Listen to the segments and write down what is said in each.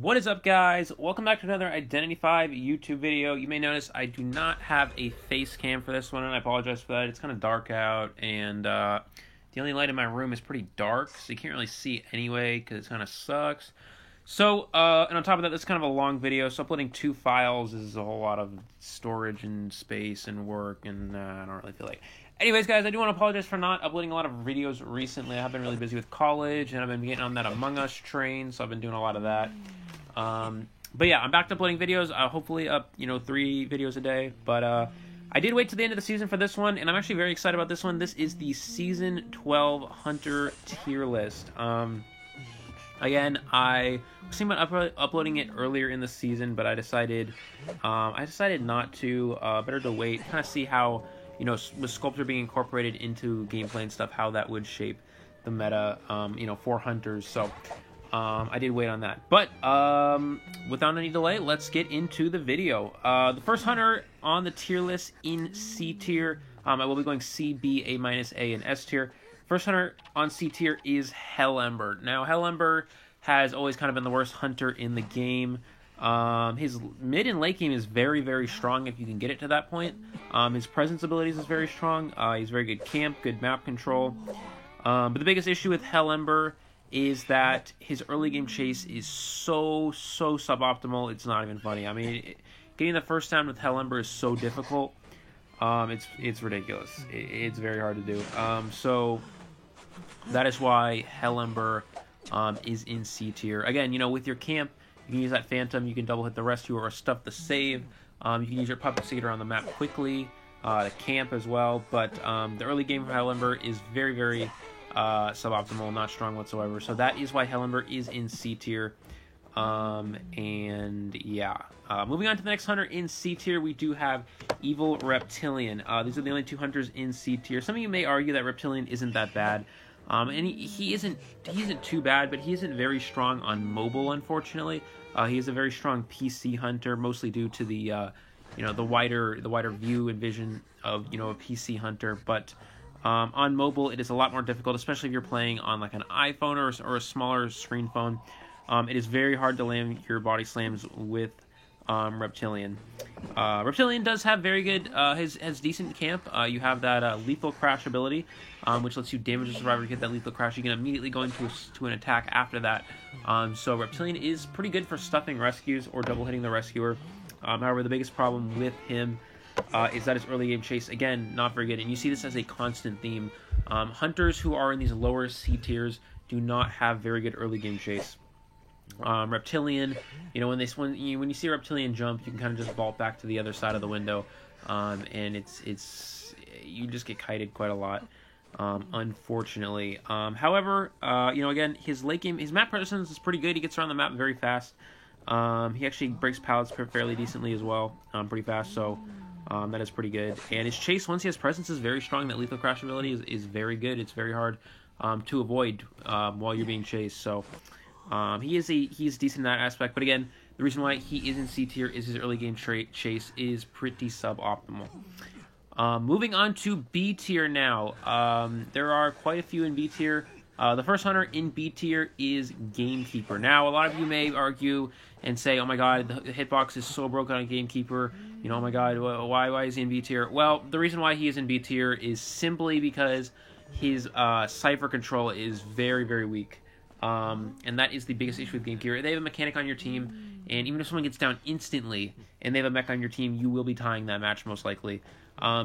What is up, guys? Welcome back to another Identity V YouTube video. You may notice I do not have a face cam for this one, and I apologize for that. It's kind of dark out, and the only light in my room is pretty dark, so you can't really see it anyway, because it kind of sucks. So, and on top of that, this is kind of a long video, so uploading 2 files is a whole lot of storage and space and work, and I don't really feel like it. Anyways, guys, I do want to apologize for not uploading a lot of videos recently. I've been really busy with college, and I've been getting on that Among Us train, so I've been doing a lot of that. But yeah, I'm back to uploading videos, hopefully up, 3 videos a day, but I did wait to the end of the season for this one, and I'm actually very excited about this one. This is the Season 12 Hunter tier list. Again, I was thinking about uploading it earlier in the season, but I decided not to. Better to wait, kind of see how, with Sculptor being incorporated into gameplay and stuff, how that would shape the meta, for Hunters. So, I did wait on that. But, without any delay, let's get into the video. The first Hunter on the tier list in C tier, I will be going C, B, A-, A, and S tier. First Hunter on C tier is Hellember. Now, Hellember has always kind of been the worst Hunter in the game. His mid and late game is very, very strong if you can get it to that point. His presence abilities is very strong. He's very good camp, good map control. But the biggest issue with Hellember is that his early game chase is so suboptimal, it's not even funny. I mean, getting the first down with Hellember is so difficult. It's ridiculous. It's very hard to do. So that is why Hellember is in C tier. Again, with your camp, you can use that Phantom, you can double hit the Rescuer or stuff the save. You can use your Puppet Seeker on the map quickly, the camp as well. But the early game for Hellember is very, very suboptimal, not strong whatsoever. So that is why Hellember is in C tier. And yeah, moving on to the next Hunter in C tier, we do have Evil Reptilian. These are the only 2 Hunters in C tier. Some of you may argue that Reptilian isn't that bad. And he isn't too bad, but he isn't very strong on mobile, unfortunately. He is a very strong PC Hunter, mostly due to the, the wider view and vision of, a PC Hunter. But on mobile, it is a lot more difficult, especially if you're playing on like an iPhone or a smaller screen phone. It is very hard to land your body slams with Reptilian. Reptilian does have very good, has decent camp. You have that lethal crash ability, which lets you damage the survivor, get that lethal crash. You can immediately go into an attack after that. So Reptilian is pretty good for stuffing rescues or double hitting the rescuer. However, the biggest problem with him is that his early game chase, again, not very good. And you see this as a constant theme. Hunters who are in these lower C tiers do not have very good early game chase. Reptilian, when you see a Reptilian jump, you can kind of just vault back to the other side of the window, and you just get kited quite a lot, unfortunately. However, again, his late game, his map presence is pretty good. He gets around the map very fast. He actually breaks pallets fairly decently as well, pretty fast. So that is pretty good. And his chase, once he has presence, is very strong. That lethal crash ability is very good. It's very hard to avoid while you're being chased. So. He's decent in that aspect, but again, the reason why he is in C tier is his early game chase is pretty suboptimal. Moving on to B tier now. There are quite a few in B tier. The first Hunter in B tier is Gamekeeper. Now, a lot of you may argue and say, oh my god, the hitbox is so broken on Gamekeeper. Oh my god, why is he in B tier? Well, the reason why he is in B tier is simply because his Cypher control is very, very weak. And that is the biggest issue with Gamekeeper. They have a mechanic on your team, and even if someone gets down instantly and they have a mech on your team, you will be tying that match most likely.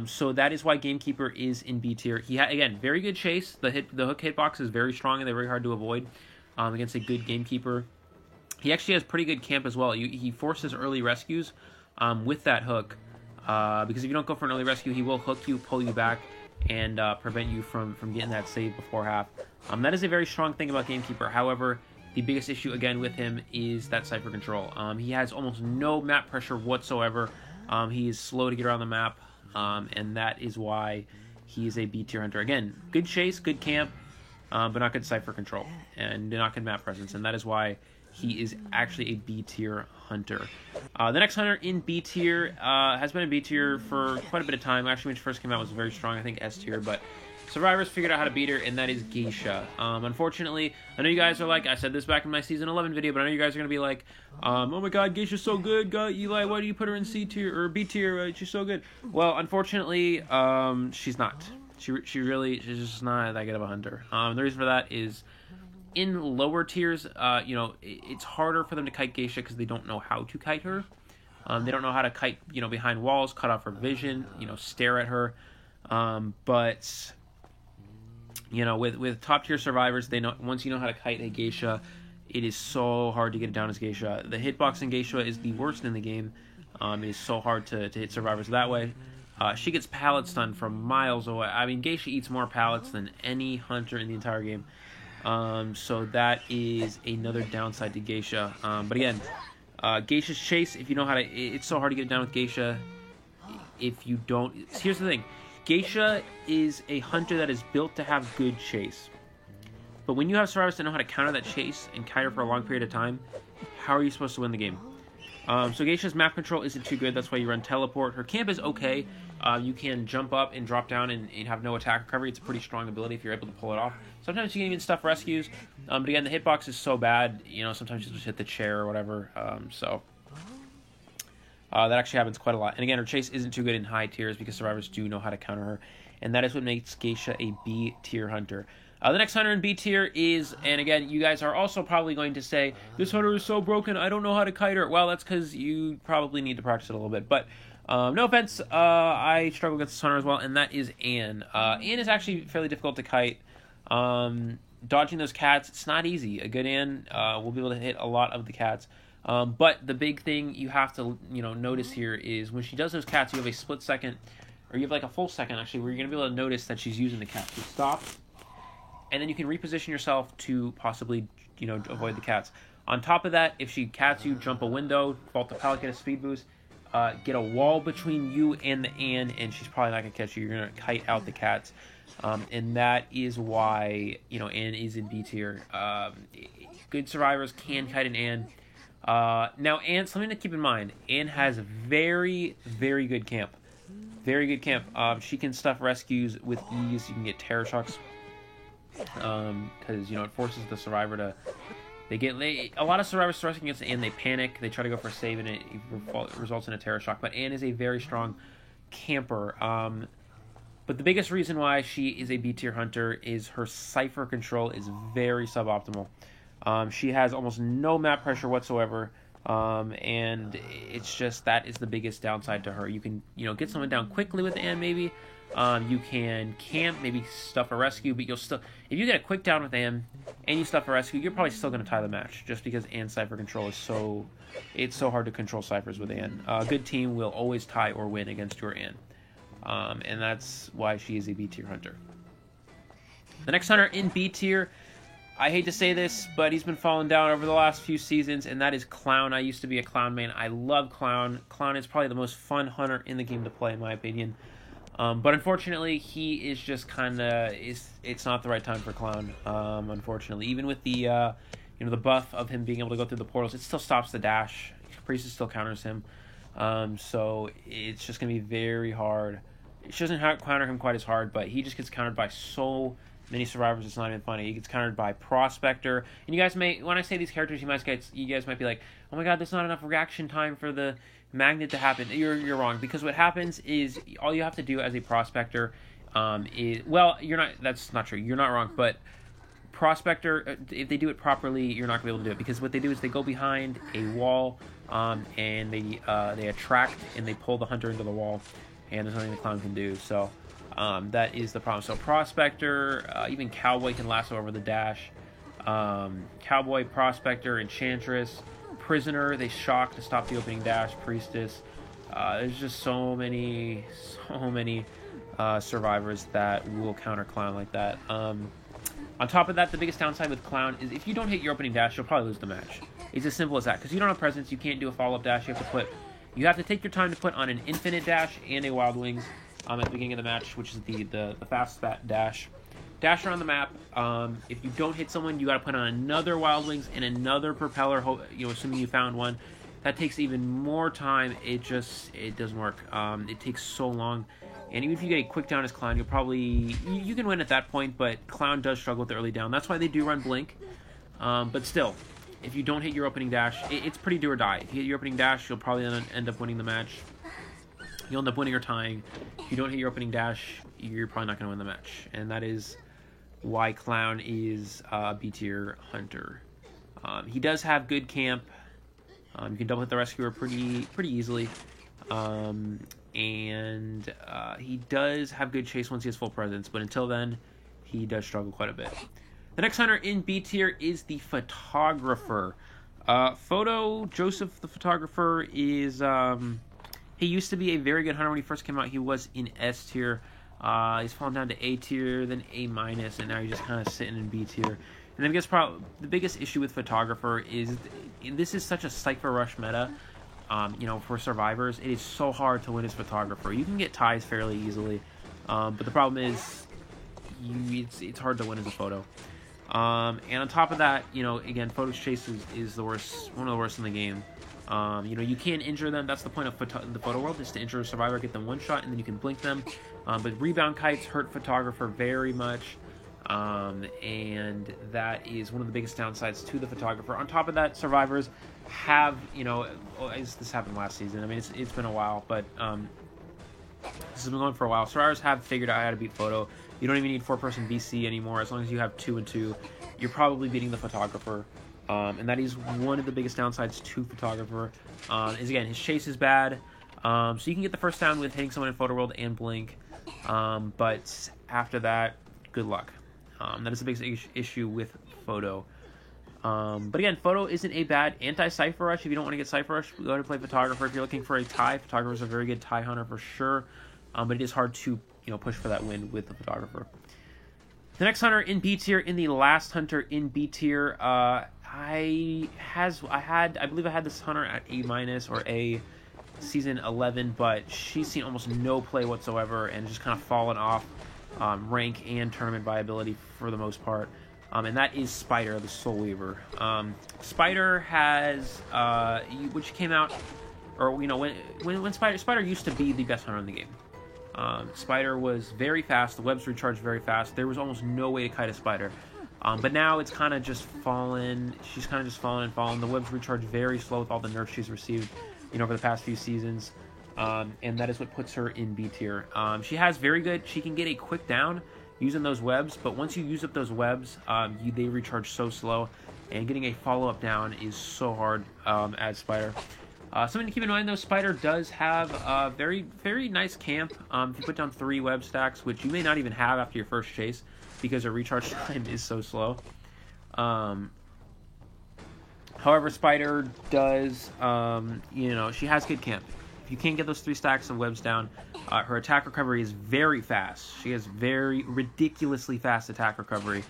So that is why Gamekeeper is in B tier. He again, very good chase. The hook hitbox is very strong, and they're very hard to avoid against a good Gamekeeper. He actually has pretty good camp as well. He forces early rescues with that hook, because if you don't go for an early rescue, he will hook you, pull you back, and prevent you from getting that save before half. That is a very strong thing about Gamekeeper. However, the biggest issue, again, with him is that Cypher control. He has almost no map pressure whatsoever. He is slow to get around the map, and that is why he is a B tier Hunter. Again, good chase, good camp, but not good Cypher control, and not good map presence, and that is why he is actually a B tier Hunter. The next Hunter in B tier has been in B tier for quite a bit of time. Actually, when he first came out, was very strong. I think S tier, but Survivors figured out how to beat her, and that is Geisha. Unfortunately, I know you guys are like, I said this back in my Season 11 video, but I know you guys are going to be like, oh my god, Geisha's so good, God, Eli, why do you put her in C tier, or B tier, she's so good. Well, unfortunately, she's not. She's just not that good of a hunter. The reason for that is, in lower tiers, it's harder for them to kite Geisha because they don't know how to kite her. They don't know how to kite, behind walls, cut off her vision, stare at her. But with top tier survivors, they know once you know how to kite a Geisha, it is so hard to get it down as Geisha. The hitbox in Geisha is the worst in the game. It is so hard to hit survivors that way. She gets pallet stun from miles away. I mean, Geisha eats more pallets than any hunter in the entire game. So that is another downside to Geisha. But again, Geisha's chase, if you know how to, it's so hard to get it down with Geisha. If you don't, here's the thing. Geisha is a hunter that is built to have good chase. But when you have survivors that know how to counter that chase and kite her for a long period of time, how are you supposed to win the game? So Geisha's map control isn't too good. That's why you run teleport. Her camp is okay. You can jump up and drop down and have no attack recovery. It's a pretty strong ability if you're able to pull it off. Sometimes you can even stuff rescues. But again, the hitbox is so bad. Sometimes you just hit the chair or whatever. That actually happens quite a lot. And again, her chase isn't too good in high tiers because survivors do know how to counter her. And that is what makes Geisha a B tier hunter. The next hunter in B tier is, and again, you guys are also probably going to say, this hunter is so broken, I don't know how to kite her. Well, that's because you probably need to practice it a little bit. But no offense, I struggle against this hunter as well, and that is Anne. Anne is actually fairly difficult to kite. Dodging those cats, it's not easy. A good Anne will be able to hit a lot of the cats. But the big thing you have to notice here is when she does those cats, you have a split second, or you have like a full second actually, where you're going to be able to notice that she's using the cat to stop. And then you can reposition yourself to possibly, avoid the cats. On top of that, if she cats you, jump a window, vault the pallet, get a speed boost, get a wall between you and the Anne, and she's probably not going to catch you. You're going to kite out the cats. And that is why, Anne is in B tier. Good survivors can kite an Anne. Now, Anne, something to keep in mind, Anne has very, very good camp. Very good camp. She can stuff rescues with ease. You can get terror shocks. Because it forces the survivor to. A lot of survivors thrusting against Anne, they panic. They try to go for a save, and it results in a terror shock. But Anne is a very strong camper. But the biggest reason why she is a B tier hunter is her cipher control is very suboptimal. She has almost no map pressure whatsoever. And it's just that is the biggest downside to her. You can get someone down quickly with Anne maybe. You can camp, maybe stuff a rescue, but you'll still, if you get a quick down with Anne and you stuff a rescue, you're probably still going to tie the match, just because Anne's cipher control is so hard to control ciphers with Anne. A good team will always tie or win against your Anne, and that's why she is a B tier hunter. The next hunter in B tier, I hate to say this, but he's been falling down over the last few seasons, and that is Clown. I used to be a Clown main. I love Clown. Clown is probably the most fun hunter in the game to play, in my opinion. But unfortunately, he is just kind of, it's not the right time for Clown, unfortunately. Even with the, the buff of him being able to go through the portals, it still stops the dash. Caprice still counters him. So it's just going to be very hard. She doesn't counter him quite as hard, but he just gets countered by so many survivors, it's not even funny. He gets countered by Prospector. And you guys may, when I say these characters, you guys might be like, oh my god, there's not enough reaction time for the magnet to happen. You're wrong, because what happens is all you have to do as a Prospector is, well, that's not true. You're not wrong, but Prospector, if they do it properly, you're not going to be able to do it, because what they do is they go behind a wall and they attract and they pull the hunter into the wall, and there's nothing the Clown can do. So that is the problem. So Prospector, even Cowboy can lasso over the dash. Cowboy, Prospector, Enchantress, Prisoner, they shock to stop the opening dash. Priestess. There's just so many survivors that will counter Clown like that. On top of that, the biggest downside with Clown is if you don't hit your opening dash, you'll probably lose the match. It's as simple as that, because you don't have presence, you can't do a follow-up dash. You have to take your time to put on an infinite dash and a Wild Wings at the beginning of the match, which is the fast spat dash. Dash around the map. If you don't hit someone, you got to put on another Wild Wings and another Propeller. Assuming you found one, that takes even more time. It doesn't work. It takes so long. And even if you get a quick down as Clown, you'll probably... You can win at that point, but Clown does struggle with the early down. That's why they do run Blink. But still, if you don't hit your opening dash, it's pretty do or die. If you hit your opening dash, you'll probably end up winning the match. You'll end up winning or tying. If you don't hit your opening dash, you're probably not going to win the match. And that is why Clown is a B-tier hunter. He does have good camp. You can double hit the Rescuer pretty easily. And he does have good chase once he has full presence, but until then, he does struggle quite a bit. The next hunter in B tier is the Photographer. Joseph the Photographer is, he used to be a very good hunter when he first came out. He was in S tier. He's fallen down to A tier, then A minus, and now he's just kind of sitting in B tier. And then I guess probably the biggest issue with Photographer is this is such a Cypher Rush meta. For survivors, it is so hard to win as Photographer. You can get ties fairly easily, but the problem is it's hard to win as a photo. And on top of that, again, photo chase is the worst, one of the worst in the game. You can injure them. That's the point of the photo world, is to injure a survivor, get them one shot, and then you can blink them. But rebound kites hurt Photographer very much. And that is one of the biggest downsides to the Photographer. On top of that, survivors have, this happened last season. I mean, it's been a while, but this has been going for a while. Survivors have figured out how to beat photo. You don't even need 4-person BC anymore. As long as you have 2 and 2, you're probably beating the Photographer. And that is one of the biggest downsides to Photographer. Is again, his chase is bad. So you can get the first down with hitting someone in photo world and blink. But after that, good luck. That is the biggest issue with photo. But again, photo isn't a bad anti-Cypher Rush. If you don't want to get Cypher Rush, go ahead and play Photographer. If you're looking for a tie, Photographer is a very good tie hunter for sure. But it is hard to push for that win with the Photographer. The next hunter in B tier, in the last hunter in B tier, I believe I had this hunter at A minus or A season 11, but she's seen almost no play whatsoever and just kind of fallen off rank and tournament viability for the most part. And that is Spider, the Soul Weaver. Spider has, which came out, or when Spider used to be the best hunter in the game. Spider was very fast. The webs recharged very fast. There was almost no way to kite a Spider. But now it's kind of just fallen. She's kind of just fallen and fallen. The webs recharge very slow with all the nerfs she's received, over the past few seasons. And that is what puts her in B tier. She has very good. She can get a quick down using those webs, but once you use up those webs, they recharge so slow, and getting a follow-up down is so hard as Spider. Something to keep in mind, though, Spider does have a very, very nice camp. If you put down 3 web stacks, which you may not even have after your first chase, because her recharge time is so slow. However, Spider does, she has good camp. If you can't get those 3 stacks of webs down, her attack recovery is very fast. She has very ridiculously fast attack recovery.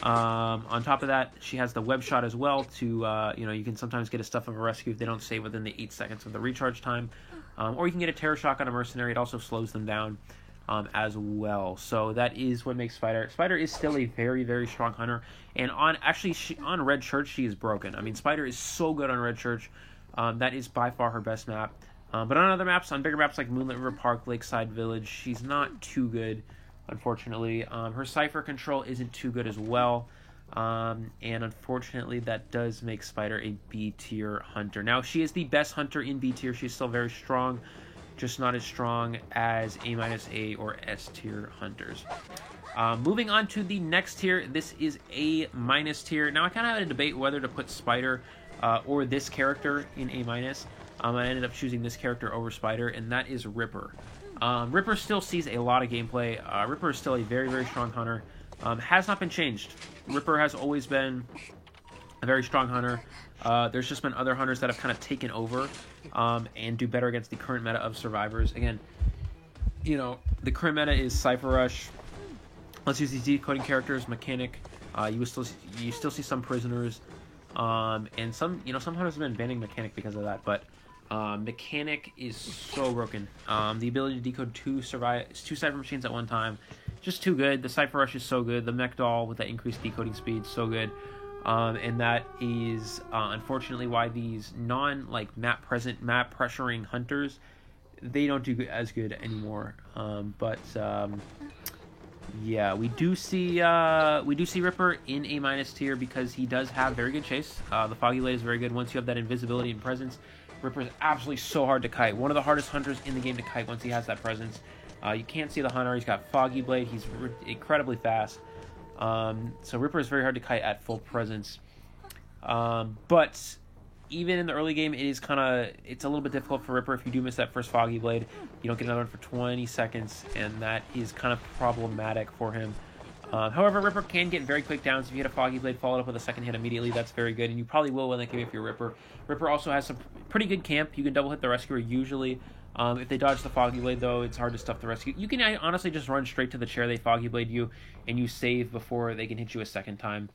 On top of that, she has the web shot as well to, you can sometimes get a Stuff of a Rescue if they don't save within the 8 seconds of the recharge time. Or you can get a Terror Shock on a Mercenary. It also slows them down as well. So that is what makes Spider. Spider is still a very, very strong hunter. And on Red Church, she is broken. I mean, Spider is so good on Red Church. That is by far her best map. But on other maps, on bigger maps like Moonlit River Park, Lakeside Village, she's not too good, unfortunately. Her Cypher control isn't too good as well. And unfortunately, that does make Spider a B-tier hunter. Now, she is the best hunter in B-tier. She's still very strong, just not as strong as A-A or S-tier hunters. Moving on to the next tier, this is A- tier. Now, I kind of had a debate whether to put Spider or this character in A-. I ended up choosing this character over Spider, and that is Ripper. Ripper still sees a lot of gameplay. Ripper is still a very, very strong hunter. Has not been changed. Ripper has always been a very strong hunter. There's just been other hunters that have kind of taken over and do better against the current meta of survivors. Again, the current meta is Cypher Rush. Let's use these decoding characters, Mechanic. You still see some prisoners, and some hunters have been banning Mechanic because of that, but Mechanic is so broken. The ability to decode 2 Cypher machines at one time, just too good. The Cypher Rush is so good. The Mech Doll with that increased decoding speed, so good. And that is unfortunately why these map pressuring hunters, they don't do as good anymore. Yeah, we do see Ripper in A- tier because he does have very good chase. The Foggy Blade is very good. Once you have that invisibility and presence, Ripper is absolutely so hard to kite. One of the hardest hunters in the game to kite once he has that presence. You can't see the hunter. He's got Foggy Blade. He's incredibly fast. So Ripper is very hard to kite at full presence. But even in the early game, it's a little bit difficult for Ripper. If you do miss that first Foggy Blade, you don't get another one for 20 seconds, and that is kind of problematic for him. However, Ripper can get very quick downs. If you hit a Foggy Blade, follow it up with a second hit immediately, that's very good, and you probably will win that game if you're Ripper. Ripper also has some pretty good camp. You can double hit the Rescuer usually. If they dodge the Foggy Blade, though, it's hard to stuff the Rescue. You can honestly just run straight to the chair they Foggy Blade you, and you save before they can hit you a second time.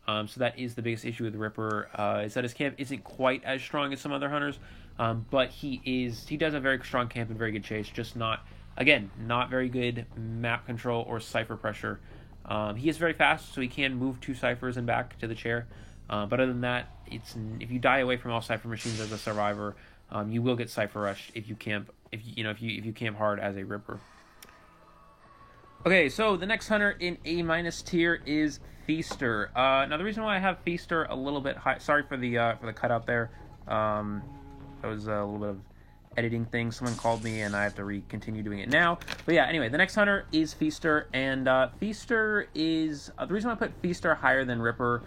So that is the biggest issue with Ripper, is that his camp isn't quite as strong as some other hunters, but he does have very strong camp and very good chase, just not very good map control or cipher pressure. He is very fast, so he can move 2 ciphers and back to the chair, but other than that, if you die away from all cipher machines as a survivor, you will get cipher rushed if you camp hard as a Ripper. Okay, so the next hunter in A- tier is Feaster. Now the reason why I have Feaster a little bit high, sorry for the cutout there. That was a little bit of editing thing. Someone called me and I have to continue doing it now. But yeah, anyway, the next hunter is Feaster, and Feaster is the reason why I put Feaster higher than Ripper.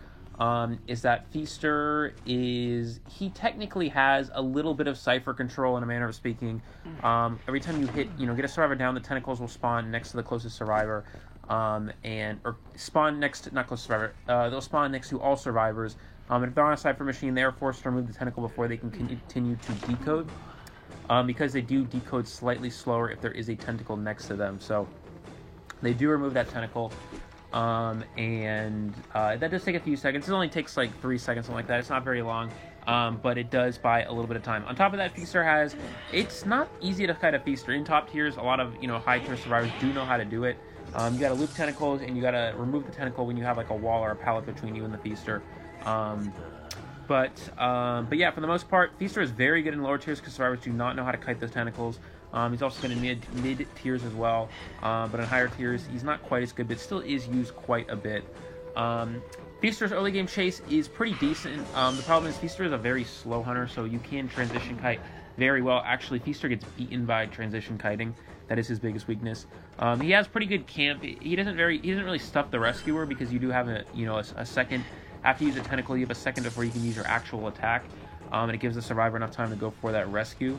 Is that Feaster he technically has a little bit of cipher control in a manner of speaking. Every time you get a survivor down, the tentacles will spawn next to the closest survivor, or spawn next to, not close survivor, they'll spawn next to all survivors. And if they're on a cipher machine, they are forced to remove the tentacle before they can continue to decode, because they do decode slightly slower if there is a tentacle next to them. So they do remove that tentacle. That does take a few seconds. It only takes like 3 seconds, something like that. It's not very long, but it does buy a little bit of time. On top of that, Feaster it's not easy to kite a Feaster. In top tiers, a lot of, high tier survivors do know how to do it. You gotta loop tentacles, and you gotta remove the tentacle when you have like a wall or a pallet between you and the Feaster. But yeah, for the most part, Feaster is very good in lower tiers because survivors do not know how to kite those tentacles. He's also good in mid tiers as well, but in higher tiers, he's not quite as good, but still is used quite a bit. Feaster's early game chase is pretty decent. The problem is Feaster is a very slow hunter, so you can transition kite very well. Actually, Feaster gets beaten by transition kiting. That is his biggest weakness. He has pretty good camp. He doesn't really stuff the Rescuer because you do have a second. After you use a tentacle, you have a second before you can use your actual attack, and it gives the survivor enough time to go for that rescue.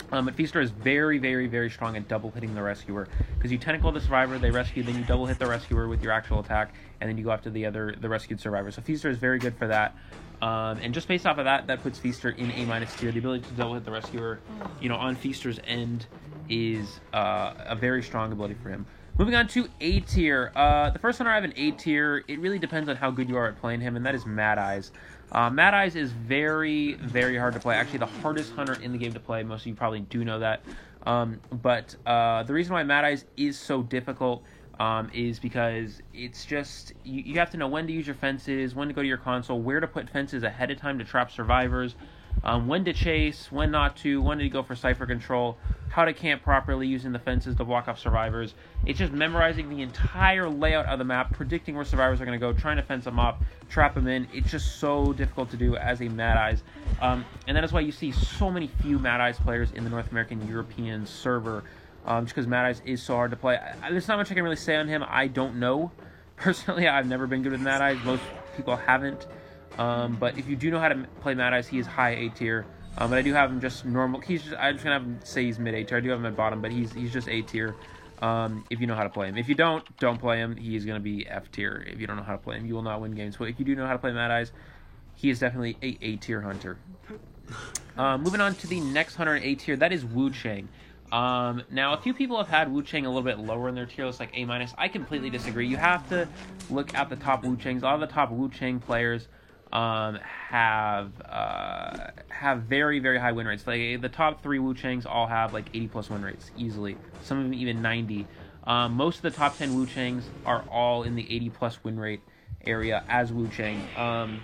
But Feaster is very, very, very strong at double hitting the Rescuer, because you tentacle the survivor, they rescue, then you double hit the Rescuer with your actual attack, and then you go after the rescued survivor. So Feaster is very good for that. And just based off of that puts Feaster in A- tier. The ability to double hit the Rescuer, on Feaster's end is a very strong ability for him. Moving on to A tier. The first hunter I have in A tier, it really depends on how good you are at playing him, and that is Mad Eyes. Mad Eyes is very, very hard to play. Actually, the hardest hunter in the game to play. Most of you probably do know that. But the reason why Mad Eyes is so difficult is because it's just, you have to know when to use your fences, when to go to your console, where to put fences ahead of time to trap survivors, when to chase, when not to, when to go for cipher control, how to camp properly using the fences to block off survivors. It's just memorizing the entire layout of the map, predicting where survivors are going to go, trying to fence them up, trap them in. It's just so difficult to do as a Mad Eyes. And that is why you see so many few Mad Eyes players in the North American European server, just because Mad Eyes is so hard to play. There's not much I can really say on him. I don't know. Personally, I've never been good with Mad Eyes. Most people haven't. But if you do know how to play Mad Eyes, he is high A tier. But I do have him just normal. I'm just gonna have him say he's mid A tier. I do have him at bottom, but he's just A tier. If you know how to play him. If you don't play him. He is gonna be F tier. If you don't know how to play him, you will not win games. But if you do know how to play Mad Eyes, he is definitely a A tier hunter. Moving on to the next hunter in A tier, that is Wu Chang. Now a few people have had Wu Chang a little bit lower in their tier list, like A-. I completely disagree. You have to look at the top Wu Changs. A lot of the top Wu Chang players have very, very high win rates. Like the top 3 Wu Changs all have like 80+ win rates easily. Some of them even 90. Most of the top 10 Wu Changs are all in the 80+ win rate area as Wu Chang.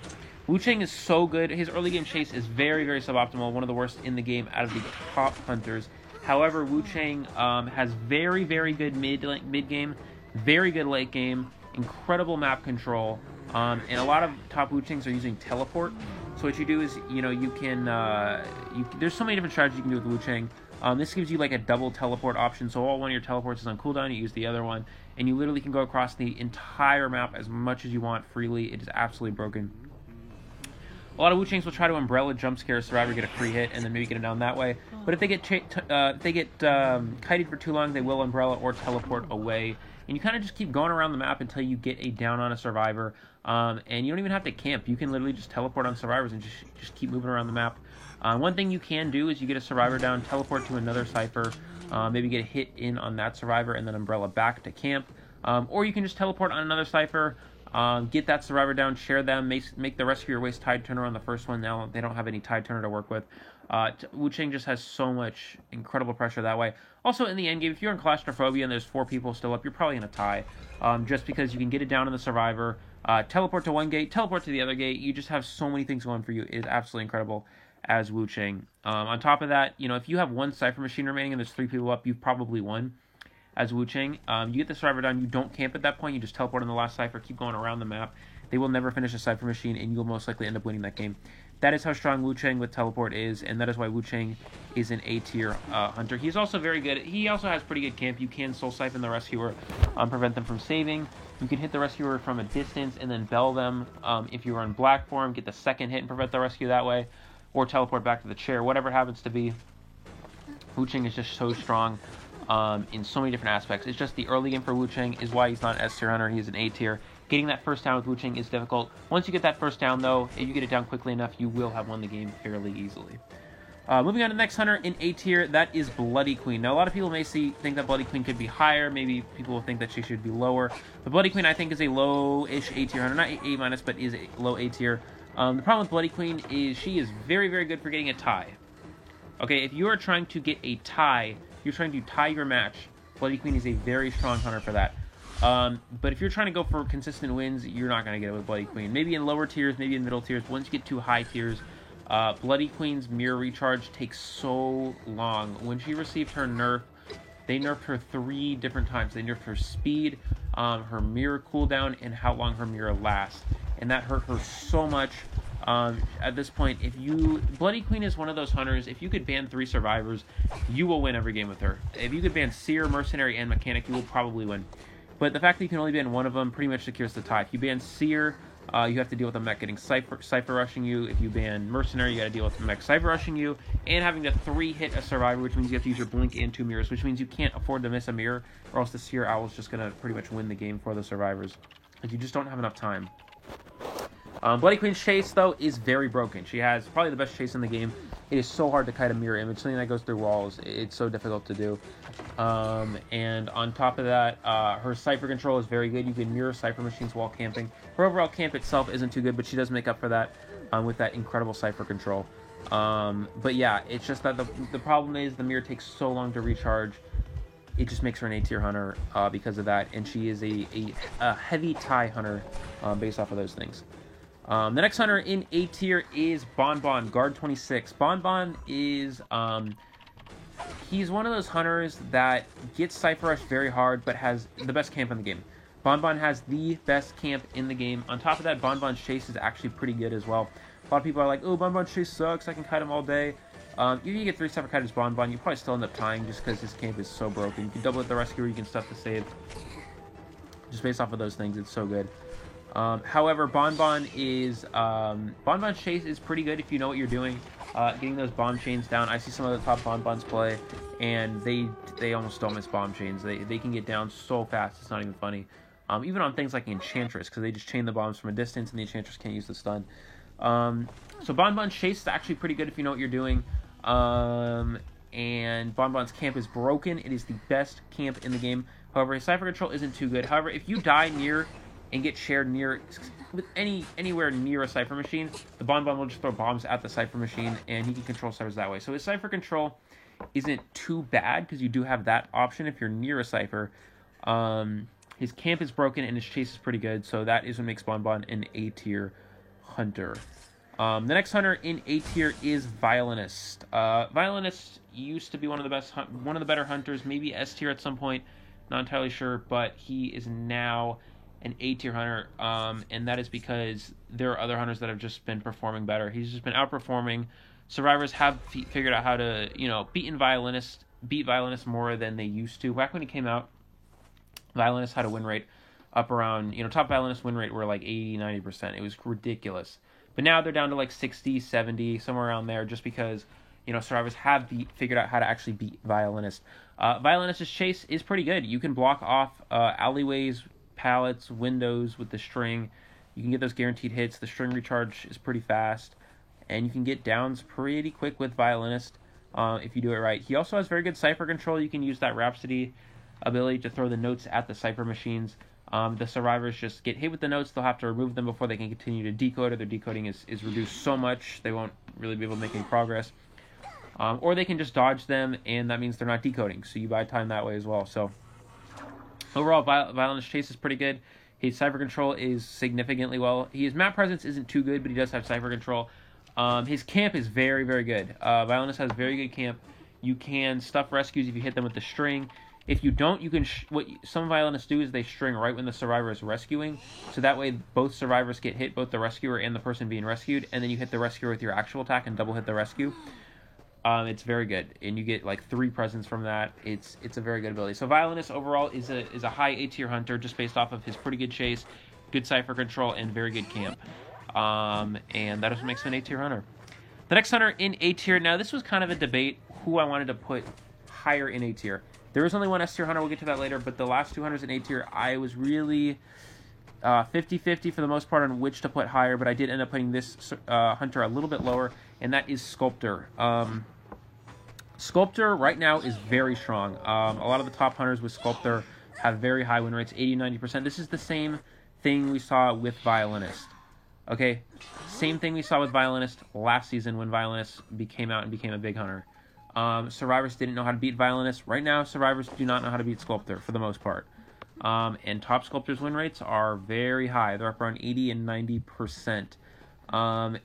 Wu Chang is so good. His early game chase is very, very suboptimal. One of the worst in the game out of the top hunters. However, Wu Chang has very, very good mid game, very good late game, incredible map control, and a lot of top Wu Changs are using teleport. So what you do is, you can, there's so many different strategies you can do with Wu Chang. This gives you like a double teleport option, so all one of your teleports is on cooldown, you use the other one, and you literally can go across the entire map as much as you want freely. It is absolutely broken. A lot of Wu Changs will try to umbrella jump scare a survivor, get a free hit, and then maybe get it down that way. But if they get kited for too long, they will umbrella or teleport away. And you kind of just keep going around the map until you get a down on a survivor. And you don't even have to camp. You can literally just teleport on survivors and just keep moving around the map. One thing you can do is you get a survivor down, teleport to another Cypher, maybe get a hit in on that survivor, and then umbrella back to camp. Or you can just teleport on another Cypher, get that survivor down, share them, make the rest of your waste tide turner on the first one. Now they don't have any tide turner to work with. Wu Chang just has so much incredible pressure that way. Also, in the end game, if you're in claustrophobia and there's 4 people still up, you're probably in a tie. Just because you can get it down in the survivor, teleport to one gate, teleport to the other gate. You just have so many things going for you. It is absolutely incredible as Wu Chang. On top of that, if you have one Cypher machine remaining and there's 3 people up, you've probably won as Wu Chang. You get the survivor down, you don't camp at that point, you just teleport in the last Cypher, keep going around the map. They will never finish a Cypher machine, and you'll most likely end up winning that game. That is how strong Wu Chang with teleport is, and that is why Wu Chang is an A-tier hunter. He's also very good. He also has pretty good camp. You can soul siphon the rescuer, prevent them from saving. You can hit the rescuer from a distance and then bell them. If you run black for him, get the second hit and prevent the rescue that way, or teleport back to the chair, whatever it happens to be. Wu Chang is just so strong in so many different aspects. It's just the early game for Wu Chang is why he's not an S-tier hunter. He's an A-tier. Getting that first down with Wu Chang is difficult. Once you get that first down, though, if you get it down quickly enough, you will have won the game fairly easily. Moving on to the next hunter in A-tier, that is Bloody Queen. Now, a lot of people may think that Bloody Queen could be higher. Maybe people will think that she should be lower. But Bloody Queen, I think, is a low-ish A-tier hunter. Not A-, but is a low A-tier. The problem with Bloody Queen is she is very, very good for getting a tie. Okay, if you are trying to get a tie, you're trying to tie your match, Bloody Queen is a very strong hunter for that. But if you're trying to go for consistent wins, you're not going to get it with Bloody Queen. Maybe in lower tiers, maybe in middle tiers. But once you get to high tiers, Bloody Queen's mirror recharge takes so long. When she received her nerf, they nerfed her 3 different times. They nerfed her speed, her mirror cooldown, and how long her mirror lasts. And that hurt her so much. At this point, Bloody Queen is one of those hunters, if you could ban 3 survivors, you will win every game with her. If you could ban Seer, Mercenary, and Mechanic, you will probably win. But the fact that you can only ban one of them pretty much secures the tie. If you ban Seer, you have to deal with a mech getting Cypher rushing you. If you ban Mercenary, you got to deal with the mech Cypher rushing you, and having to 3-hit a survivor, which means you have to use your blink and 2 mirrors, which means you can't afford to miss a mirror, or else the Seer Owl is just going to pretty much win the game for the survivors. Like, you just don't have enough time. Bloody Queen's chase, though, is very broken. She has probably the best chase in the game. It is so hard to kite a mirror image. Something that goes through walls, it's so difficult to do. And on top of that, her Cypher control is very good. You can mirror Cypher machines while camping. Her overall camp itself isn't too good, but she does make up for that with that incredible Cypher control. But yeah, it's just that the problem is the mirror takes so long to recharge. It just makes her an A-tier hunter because of that, and she is a heavy tie hunter based off of those things. The next hunter in A-tier is Bonbon, guard 26. Bonbon is, he's one of those hunters that gets Cypher Rush very hard, but has the best camp in the game. Bonbon has the best camp in the game. On top of that, Bonbon's chase is actually pretty good as well. A lot of people are like, oh, Bonbon's chase sucks, I can kite him all day. If you get 3 Cypher Kite as Bonbon, you probably still end up tying just because his camp is so broken. You can double with the rescuer, you can stuff the save. Just based off of those things, it's so good. However, Bonbon's chase is pretty good if you know what you're doing. Getting those bomb chains down. I see some of the top Bonbons play, and they almost don't miss bomb chains. They can get down so fast, it's not even funny. Even on things like Enchantress, because they just chain the bombs from a distance, and the Enchantress can't use the stun. So Bonbon's chase is actually pretty good if you know what you're doing. And Bonbon's camp is broken. It is the best camp in the game. However, his Cypher control isn't too good. However, if you die near and get shared near with anywhere near a Cypher machine, the Bonbon will just throw bombs at the Cypher machine, and he can control Cyphers that way. So his Cypher control isn't too bad, because you do have that option if you're near a Cypher. His camp is broken, and his chase is pretty good, so that is what makes Bonbon an A-tier hunter. The next hunter in A tier is Violinist. Violinist used to be one of the better hunters, maybe S tier at some point, not entirely sure, but he is now an A tier hunter, and that is because there are other hunters that have just been performing better. He's just been outperforming. Survivors have figured out how to, beat Violinist more than they used to. Back when he came out, Violinist had a win rate up around, top Violinist win rate were like 80-90%. It was ridiculous. But now they're down to like 60, 70, somewhere around there, just because, Survivors have figured out how to actually beat Violinist. Violinist's chase is pretty good. You can block off alleyways, pallets, windows with the string. You can get those guaranteed hits. The string recharge is pretty fast. And you can get downs pretty quick with Violinist if you do it right. He also has very good cipher control. You can use that Rhapsody ability to throw the notes at the cipher machines. The survivors just get hit with the notes. They'll have to remove them before they can continue to decode, or their decoding is reduced so much they won't really be able to make any progress. Or they can just dodge them, and that means they're not decoding, so you buy time that way as well. So overall, Violinist chase is pretty good. His cipher control is significantly well. His map presence isn't too good, but he does have cipher control. His camp is very, very good. Violinist has very good camp. You can stuff rescues if you hit them with the string. If you don't, you can. What some violinists do is they string right when the survivor is rescuing, so that way both survivors get hit, both the rescuer and the person being rescued, and then you hit the rescuer with your actual attack and double hit the rescue. It's very good, and you get like 3 presents from that. It's a very good ability. So Violinist overall is a high A tier hunter just based off of his pretty good chase, good cipher control, and very good camp. And that is what makes him an A tier hunter. The next hunter in A tier. Now this was kind of a debate who I wanted to put higher in A tier. There is only one S tier hunter, we'll get to that later, but the last 2 hunters in A tier, I was really 50-50 for the most part on which to put higher, but I did end up putting this hunter a little bit lower, and that is Sculptor. Sculptor right now is very strong. A lot of the top hunters with Sculptor have very high win rates, 80-90%. This is the same thing we saw with Violinist. Okay? Same thing we saw with Violinist last season when Violinist came out and became a big hunter. Survivors didn't know how to beat Violinist. Right now, Survivors do not know how to beat Sculptor for the most part. And top Sculptor's win rates are very high. They're up around 80 and 90%.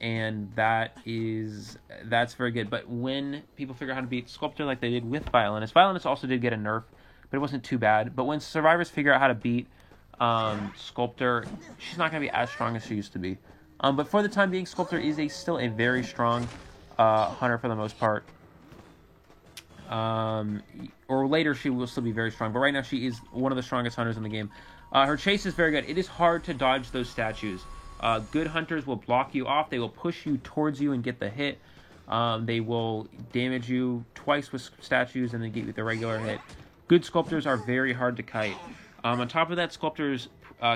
And that's very good. But when people figure out how to beat Sculptor like they did with Violinist, Violinist also did get a nerf, but it wasn't too bad. But when Survivors figure out how to beat Sculptor, she's not going to be as strong as she used to be. But for the time being, Sculptor is still a very strong hunter for the most part. Or later she will still be very strong, but right now she is one of the strongest hunters in the game. Her chase is very good. It is hard to dodge those statues. Good hunters will block you off. They will push you towards you and get the hit. They will damage you twice with statues and then get you the regular hit. Good Sculptors are very hard to kite. On top of that, Sculptor's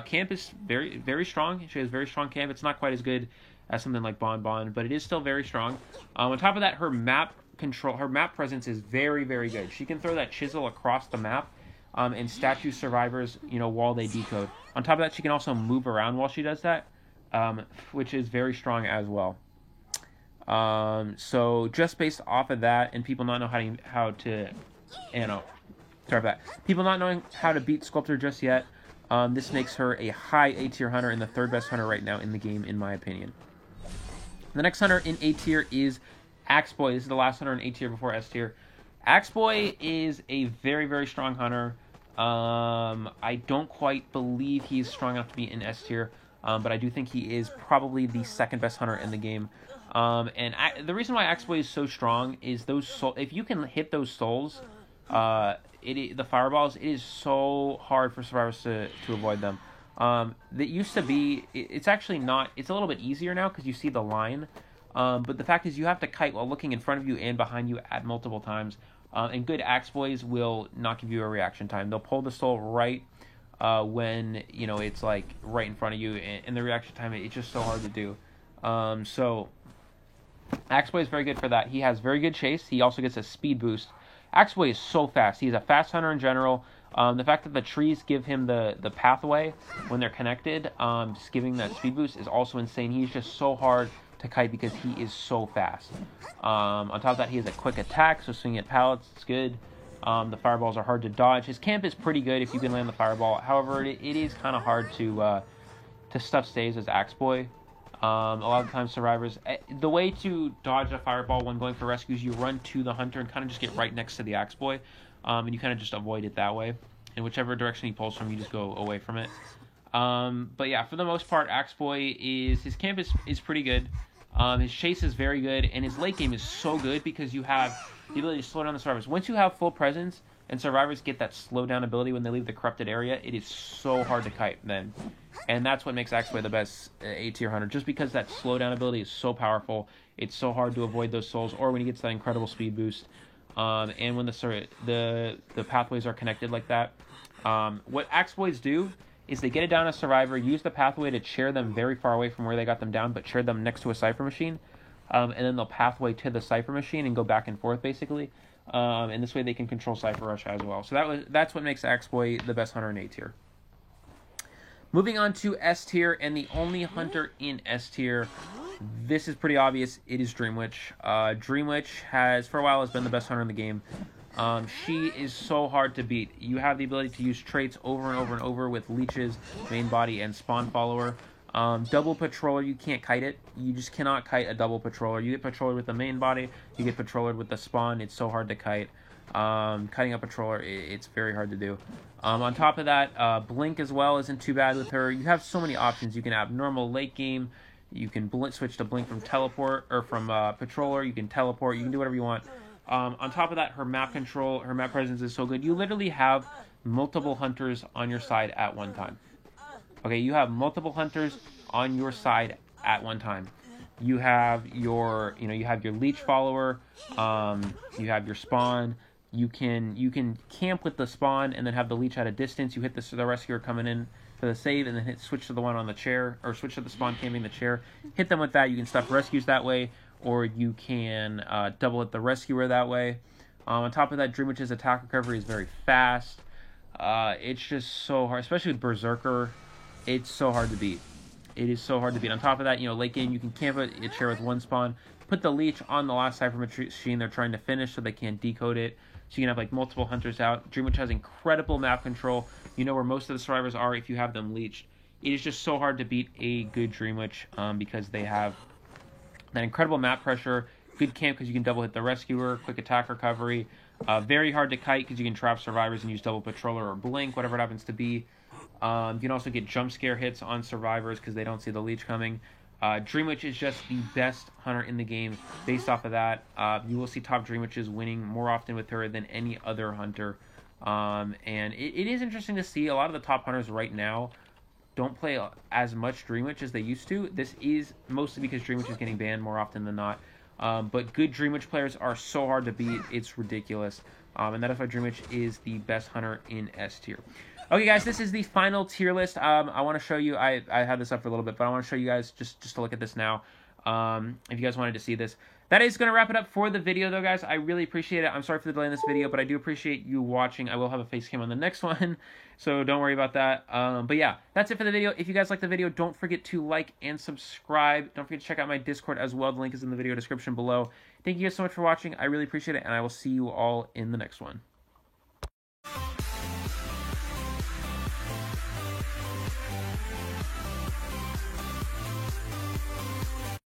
camp is very, very strong. She has very strong camp. It's not quite as good as something like Bon Bon, but it is still very strong. On top of that, her map presence is very, very good. She can throw that chisel across the map and statue survivors, while they decode. On top of that, she can also move around while she does that, which is very strong as well. So just based off of that, and people not know people not knowing how to beat Sculptor just yet, this makes her a high A tier hunter and the 3rd best hunter right now in the game, in my opinion. The next hunter in A tier is Axeboy. This is the last hunter in A tier before S tier. Axeboy is a very, very strong hunter. I don't quite believe he's strong enough to be in S tier, but I do think he is probably the 2nd best hunter in the game. The reason why Axeboy is so strong is if you can hit those souls, the fireballs, it is so hard for survivors to avoid them. That used to be, it's actually not, it's a little bit easier now because you see the line. But the fact is you have to kite while looking in front of you and behind you at multiple times. And good Axeboys will not give you a reaction time. They'll pull the soul right when, it's like right in front of you. And the reaction time, it's just so hard to do. So Axeboy is very good for that. He has very good chase. He also gets a speed boost. Axeboy is so fast. He's a fast hunter in general. The fact that the trees give him the pathway when they're connected, just giving that speed boost is also insane. He's just so hard to kite because he is so fast. On top of that, he has a quick attack, so swinging at pallets, it's good. The fireballs are hard to dodge. His camp is pretty good if you can land the fireball. However, it is kind of hard to stuff stays as Axeboy. A lot of times survivors, the way to dodge a fireball when going for rescues, you run to the hunter and kind of just get right next to the axe boy, and you kind of just avoid it that way. And whichever direction he pulls from, you just go away from it. But yeah, for the most part, axe boy his camp is pretty good. His chase is very good, and his late game is so good because you have the ability to slow down the survivors. Once you have full presence and survivors get that slow down ability when they leave the corrupted area, it is so hard to kite then. And that's what makes Axeboy the best A tier hunter, just because that slowdown ability is so powerful. It's so hard to avoid those souls, or when he gets that incredible speed boost. And when the pathways are connected like that. What Axeboys do is they get it down a survivor, use the pathway to chair them very far away from where they got them down, but chair them next to a Cypher machine. And then they'll pathway to the Cypher machine and go back and forth, basically. And this way they can control Cypher Rush as well. So that's what makes Axeboy the best hunter in A tier. Moving on to S tier, and the only hunter in S tier, this is pretty obvious, it is Dreamwitch. Dreamwitch has, for a while, has been the best hunter in the game. She is so hard to beat. You have the ability to use traits over and over and over with leeches, main body, and spawn follower. Double patroller, you can't kite it. You just cannot kite a double patroller. You get patroller with the main body, you get patroller with the spawn. It's so hard to kite. Kiting a patroller, it's very hard to do. On top of that, Blink as well isn't too bad with her. You have so many options. You can have normal late game. You can switch to Blink from teleport, or from patroller. You can teleport. You can do whatever you want. On top of that, her map control, her map presence is so good. You literally have multiple hunters on your side at one time. Okay, you have multiple hunters on your side at one time. You have your, you have your leech follower. You have your spawn. You can camp with the spawn and then have the leech at a distance. You hit the rescuer coming in for the save, and then switch to the one on the chair, or switch to the spawn camping the chair. Hit them with that. You can stuff rescues that way, or you can double hit the rescuer that way. On top of that, Dreamwitch's attack recovery is very fast. It's just so hard, especially with Berserker. It's so hard to beat. It is so hard to beat. On top of that, late game, you can camp a chair with one spawn, put the leech on the last Cypher machine they're trying to finish so they can't decode it. So you can have multiple hunters out. Dreamwitch has incredible map control. You know where most of the survivors are if you have them leeched. It is just so hard to beat a good Dreamwitch because they have that incredible map pressure, good camp because you can double hit the rescuer, quick attack recovery, very hard to kite because you can trap survivors and use double patroller or blink, whatever it happens to be. You can also get jump scare hits on survivors because they don't see the leech coming. Dreamwitch is just the best hunter in the game based off of that. You will see top Dreamwitches winning more often with her than any other hunter. And it is interesting to see a lot of the top hunters right now don't play as much Dreamwitch as they used to. This is mostly because Dreamwitch is getting banned more often than not. But good Dreamwitch players are so hard to beat, it's ridiculous. And that is why Dreamwitch is the best hunter in S tier. Okay, guys, this is the final tier list. I want to show you, I had this up for a little bit, but I want to show you guys just to look at this now, if you guys wanted to see this. That is going to wrap it up for the video, though, guys. I really appreciate it. I'm sorry for the delay in this video, but I do appreciate you watching. I will have a face cam on the next one, so don't worry about that. But yeah, that's it for the video. If you guys like the video, don't forget to like and subscribe. Don't forget to check out my Discord as well. The link is in the video description below. Thank you guys so much for watching. I really appreciate it, and I will see you all in the next one.